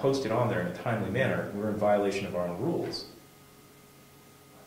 post it on there in a timely manner, we're in violation of our own rules.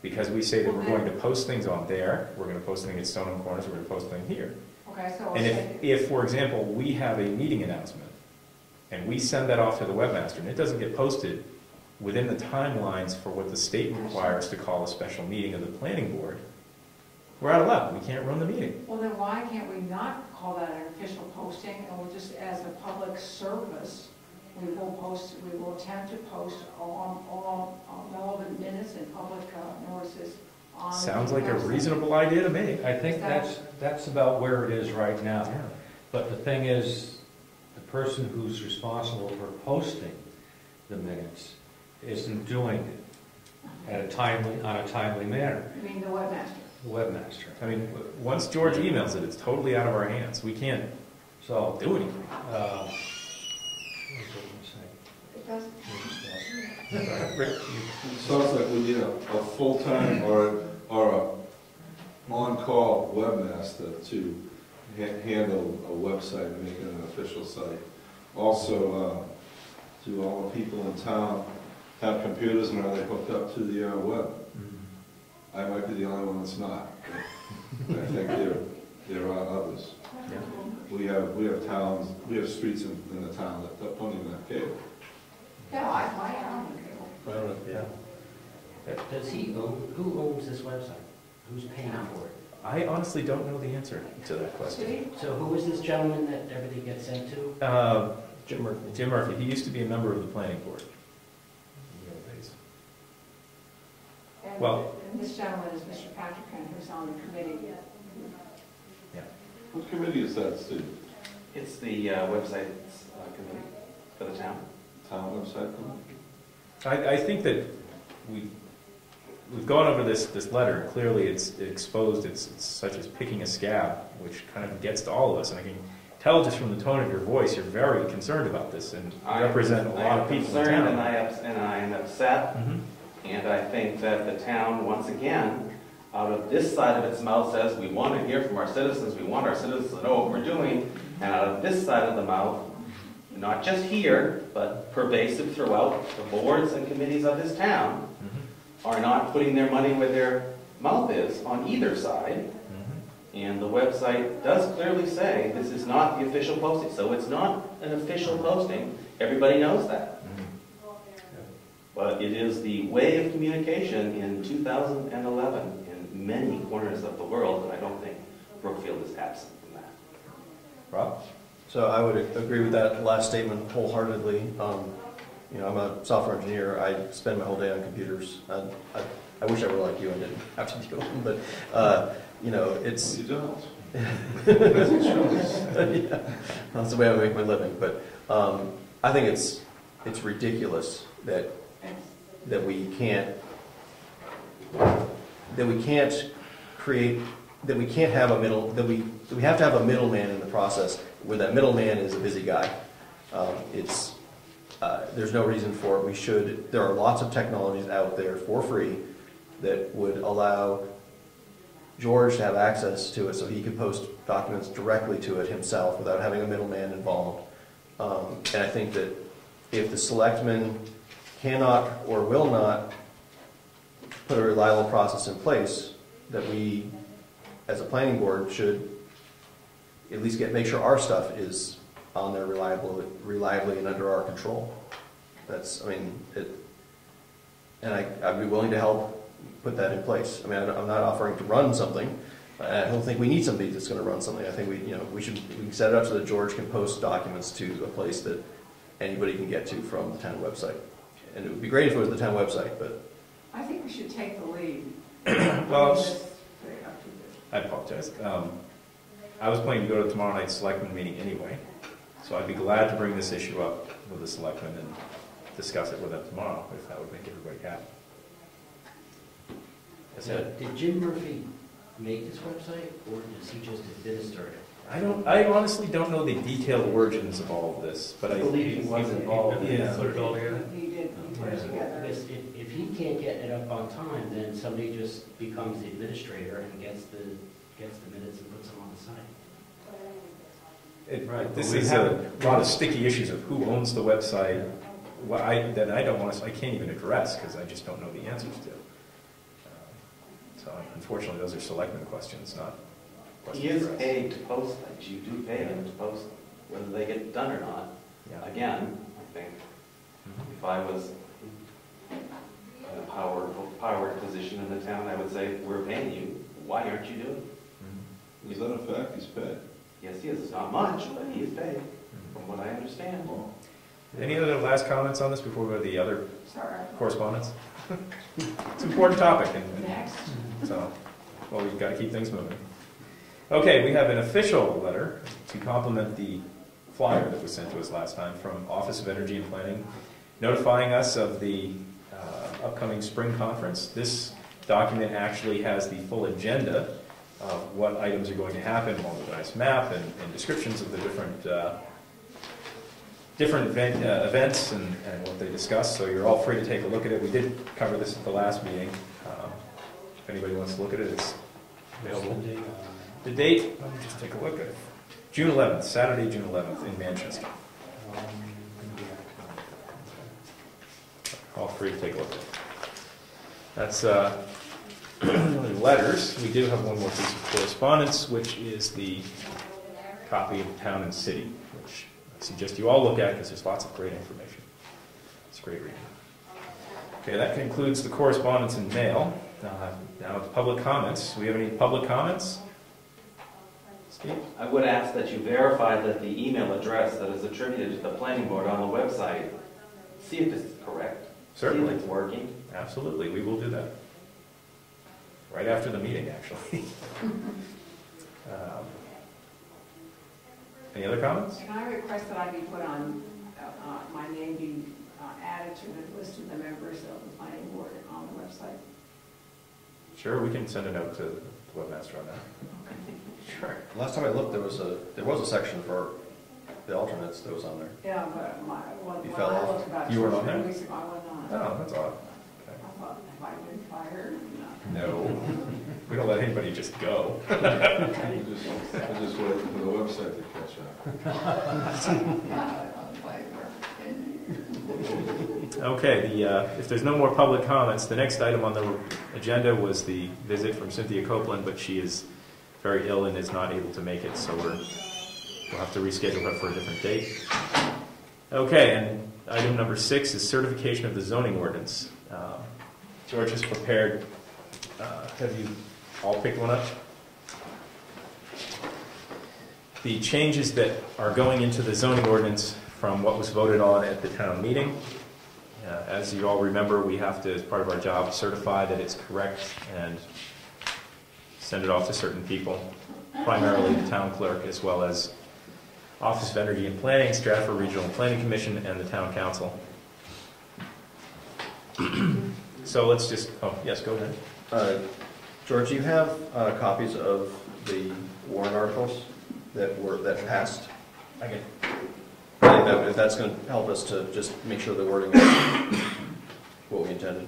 Because we say that we're going to post things on there, we're going to post things at Stoneham Corners, we're going to post things here. Okay, so And if, for example, we have a meeting announcement, and we send that off to the webmaster, and it doesn't get posted within the timelines for what the state requires to call a special meeting of the planning board, we're out of luck. We can't run the meeting. well, then why can't we not call that an official posting, and we'll just, as a public service, we will attempt to post all relevant minutes and public notices on. Sounds like a reasonable idea to me. I think that's about where it is right now. Yeah. But the thing is, the person who's responsible for posting the minutes isn't doing it on a timely manner. You mean the webmaster? The webmaster. I mean, once George emails it, it's totally out of our hands. We can't So do anything. what was I gonna say? It doesn't. Rick, It sounds like we need a full-time or a on-call webmaster to handle a website and make it an official site. Also, do all the people in town have computers and are they hooked up to the web? I might be the only one that's not. I think there are others. yeah. We have towns, we have streets in the town that don't even have cable. Yeah, I own the cable. Yeah. Does he own, who owns this website? Who's paying for it? I honestly don't know the answer to that question. City? So who is this gentleman that everything gets sent to? Jim Murphy. Jim Murphy. He used to be a member of the planning board. And, Well- and this gentleman is Mr. Patrick, who's on the committee. Yeah. What committee is that, Steve? It's the website committee for the town. Town website committee? I think that we've gone over this letter. Clearly, it's exposed. It's such as picking a scab, which kind of gets to all of us. And I can tell just from the tone of your voice, you're very concerned about this, and you represent a lot of people in town. And I am upset. Mhm. And I think that the town, once again, out of this side of its mouth says, we want to hear from our citizens, we want our citizens to know what we're doing. And out of this side of the mouth, not just here, but pervasive throughout the boards and committees of this town, are not putting their money where their mouth is on either side. And the website does clearly say this is not the official posting. So it's not an official posting. Everybody knows that. But it is the way of communication in 2011 in many corners of the world, and I don't think Brookfield is absent from that. Rob? So I would agree with that last statement wholeheartedly. You know, I'm a software engineer. I spend my whole day on computers. I wish I were like you and didn't have to deal with them, but you know, it's... You don't. Yeah, that's the way I make my living. But I think it's ridiculous that we can't create, that we can't have a middle, that we have to have a middleman in the process, where that middleman is a busy guy. There's no reason for it. There are lots of technologies out there for free that would allow George to have access to it so he could post documents directly to it himself without having a middleman involved. And I think that if the selectmen cannot or will not put a reliable process in place, that we, as a planning board, should at least make sure our stuff is on there reliably and under our control. And I'd be willing to help put that in place. I mean, I'm not offering to run something. I don't think we need somebody that's going to run something. I think we can set it up so that George can post documents to a place that anybody can get to from the town website. And it would be great if it was the town website, but I think we should take the lead. Well, I apologize. I was planning to go to tomorrow night's selectmen meeting anyway, so I'd be glad to bring this issue up with the selectmen and discuss it with them tomorrow, if that would make everybody happy. Did Jim Murphy make this website, or does he just administer it? I honestly don't know the detailed origins of all of this, but I believe he was involved. Yeah. He did. He put it together. Because if he can't get it up on time, then somebody just becomes the administrator and gets the minutes and puts them on the site. This is a lot of sticky issues of who owns the website, well, that I don't want to, I can't even address because I just don't know the answers to. So unfortunately, those are selectmen questions, not questions He is for us. paid to post things. You do pay him to post them, whether they get done or not. Yeah. Again, I think if I was in a powered position in the town, I would say, we're paying you. Why aren't you doing it? Mhm. Is that a fact? He's paid. Yes, he is. It's not much, but he is paid, from what I understand. Any other last comments on this before we go to the other Sorry. correspondence? It's an important topic, and Next. so, well, we've got to keep things moving. Okay, we have an official letter to complement the flyer that was sent to us last time from Office of Energy and Planning, notifying us of the upcoming spring conference. This document actually has the full agenda of what items are going to happen, along with a nice map and descriptions of the different events and what they discuss, so you're all free to take a look at it. We did cover this at the last meeting. If anybody wants to look at it, it's available. The date, let me just take a look at it. June 11th, Saturday, June 11th in Manchester. All free to take a look at it. That's letters. We do have one more piece of correspondence, which is the copy of Town and City, which I suggest you all look at because there's lots of great information. It's great reading. Okay, that concludes the correspondence and mail. Now it's public comments. Do we have any public comments? Steve? I would ask that you verify that the email address that is attributed to the planning board on the website, see if it's correct. Certainly. See if it's working. Absolutely, we will do that. Right after the meeting, actually. Any other comments? Can I request that I be put on, my name be added to the list of the members of the planning board on the website? Sure, we can send a note to the webmaster on that. Sure. Last time I looked, there was a section for the alternates that was on there. Yeah, but You when fell I off? looked about You 2 or weren't on 3 there? weeks ago, I was on. Oh, that's odd. I thought, have I been fired? No, we don't let anybody just go. I'm just waiting for the website to catch up. Okay, if there's no more public comments, the next item on the agenda was the visit from Cynthia Copeland, but she is very ill and is not able to make it, so we'll have to reschedule her for a different date. Okay, and item number 6 is certification of the zoning ordinance. George has prepared, have you all picked one up? The changes that are going into the zoning ordinance from what was voted on at the town meeting. As you all remember, we have to, as part of our job, certify that it's correct and send it off to certain people, primarily the town clerk, as well as Office of Energy and Planning, Stratford Regional Planning Commission, and the town council. So let's just, oh, yes, go ahead. George, do you have copies of the warrant articles that passed? I can. I think that's going to help us to just make sure the wording is what we intended.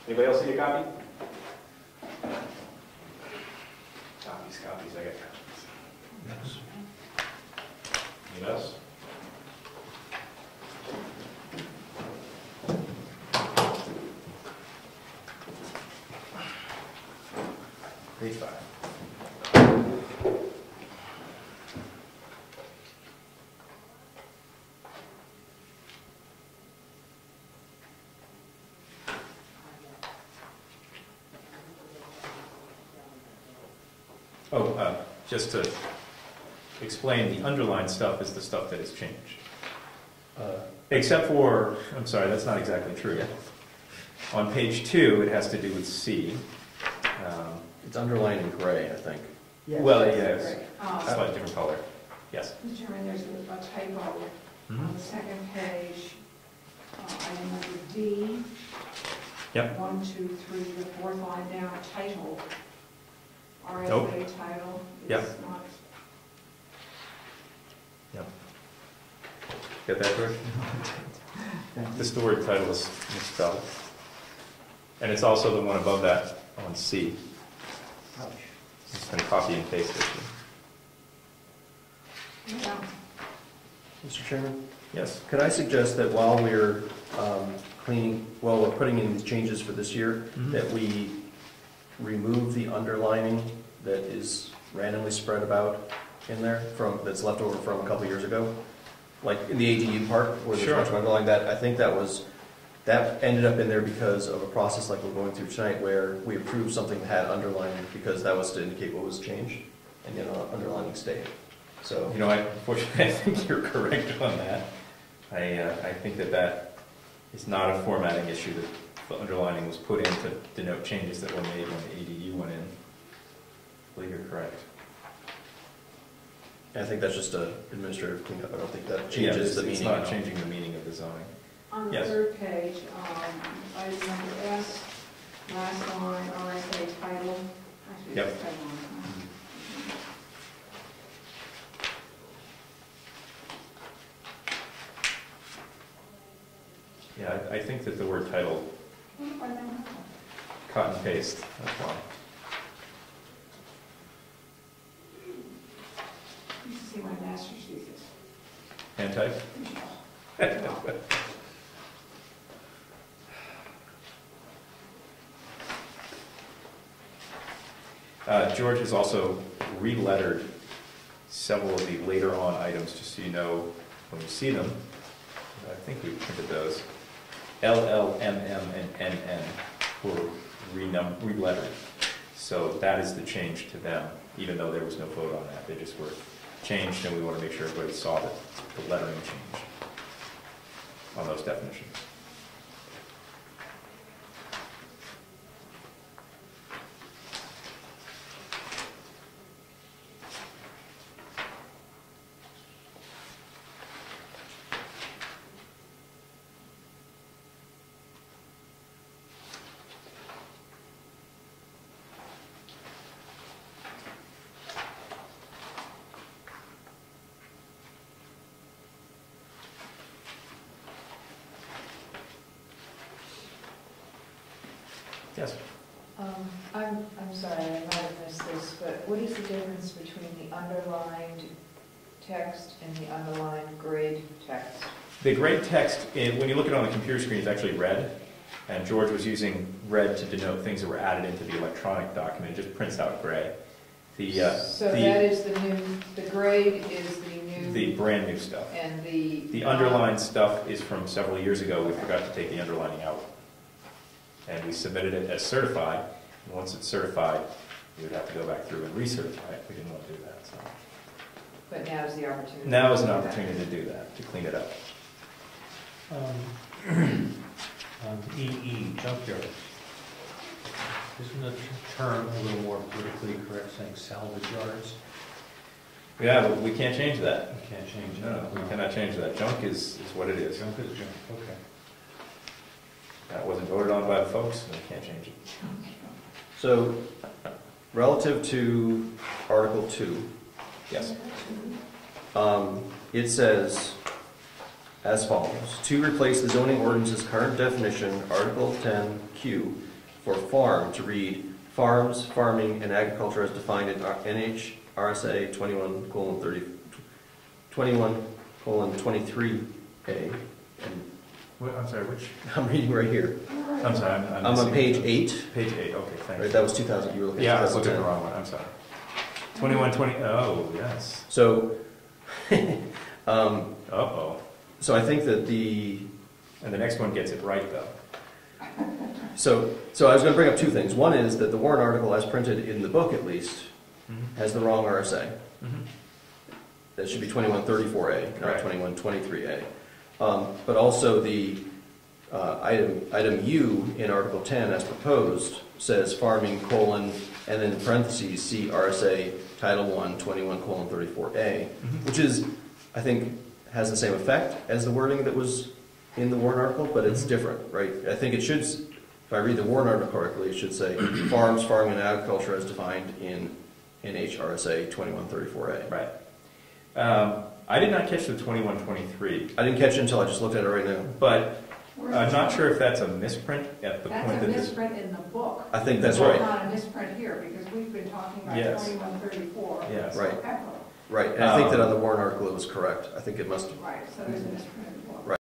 Anybody else see a copy? Copies, I got copies. Anyone else? Page 5. Just to explain, the underlined stuff is the stuff that has changed. Except for, I'm sorry, that's not exactly true. On page 2, it has to do with C. It's underlined in gray, I think. Well, yes, Right. slightly different color. Yes. Mr. Chairman, there's a typo on the second page, item number D. Yep. 1, 2, 3, the 4th line down, title. Nope. RSA title. Yep. It's not. Yep. Get that, George? This the word title is misspelled. And it's also the one above that on C. It's been copy and pasted. Yeah. Mr. Chairman? Yes. Could I suggest that while we're while we're putting in these changes for this year, that we remove the underlining that is randomly spread about in there that's left over from a couple years ago? Like in the ADU part, where there's Sure. much underlying that, I think that ended up in there because of a process like we're going through tonight, where we approved something that had underlining because that was to indicate what was changed, and yet underlining stayed. So, You know, unfortunately, I think you're correct on that. I think that is not a formatting issue, that the underlining was put in to denote changes that were made when the ADU went in. I believe you're correct. I think that's just an administrative cleanup. I don't think that Yeah, changes the it's meaning. not changing the meaning of the zoning. On the Yes. third page, item number S, last line, RSA title. Actually, Yep. it's title line. Yeah, I think that the word title, cut and paste, that's why. I used to see my master's thesis. Hand type? George has also re-lettered several of the later on items, just so you know when you see them. I think we printed those. L, L, M, M, and NN were re-lettered. So that is the change to them, even though there was no vote on that. They just were changed, and we want to make sure everybody saw the lettering change on those definitions. Yes. I'm sorry, I might have missed this, but what is the difference between the underlined text and the underlined grade text? The grade text, when you look at it on the computer screen, is actually red, and George was using red to denote things that were added into the electronic document. It just prints out gray. So that is the grade is the new... The brand new stuff. And the underlined stuff is from several years ago. We forgot to take the underlining out. And we submitted it as certified. And once it's certified, we would have to go back through and recertify it. We didn't want to do that. So. But now is the opportunity. Now is an opportunity to do that, to clean it up. EE, junkyard. Isn't the term a little more politically correct, saying salvage yards? Yeah, but we can't change that. You can't change No, that. we cannot change that. Junk is what it is. Junk is junk, okay. That wasn't voted on by the folks, and we can't change it. So, relative to Article 2, Yes. it says as follows: to replace the zoning ordinance's current definition, Article 10Q, for farm to read farms, farming, and agriculture as defined in NHRSA 21:23A. And I'm sorry, which? I'm reading right here. I'm sorry, I'm on page 8. Page 8, okay, thank Right, you. that was 2000. You were looking at Yeah, I was looking at 2010. the wrong one, I'm sorry. 2120, oh, yes. So, Uh-oh. so I think that And the next one gets it right, though. So I was going to bring up two things. One is that the warrant article, as printed in the book at least, has the wrong RSA. That should be 2134A, not Right. 2123A. But also the item U in Article 10, as proposed, says farming, and then in parentheses, see RSA Title 1, 21:34A, which is, I think, has the same effect as the wording that was in the warrant article, but it's different, right? I think it should, if I read the warrant article correctly, it should say farms, farming, and agriculture as defined in NHRSA 21:34A. Right. I did not catch the 2123, I didn't catch it until I just looked at it right now. but I'm not sure if that's a misprint at the point That's a that this... misprint in the book. I think that's It's right. not a misprint here, because we've been talking about Yes. 2134. Yes. Right. Echo. Right, and I think that on the warrant article it was correct. I think it must, Right, so there's a misprint.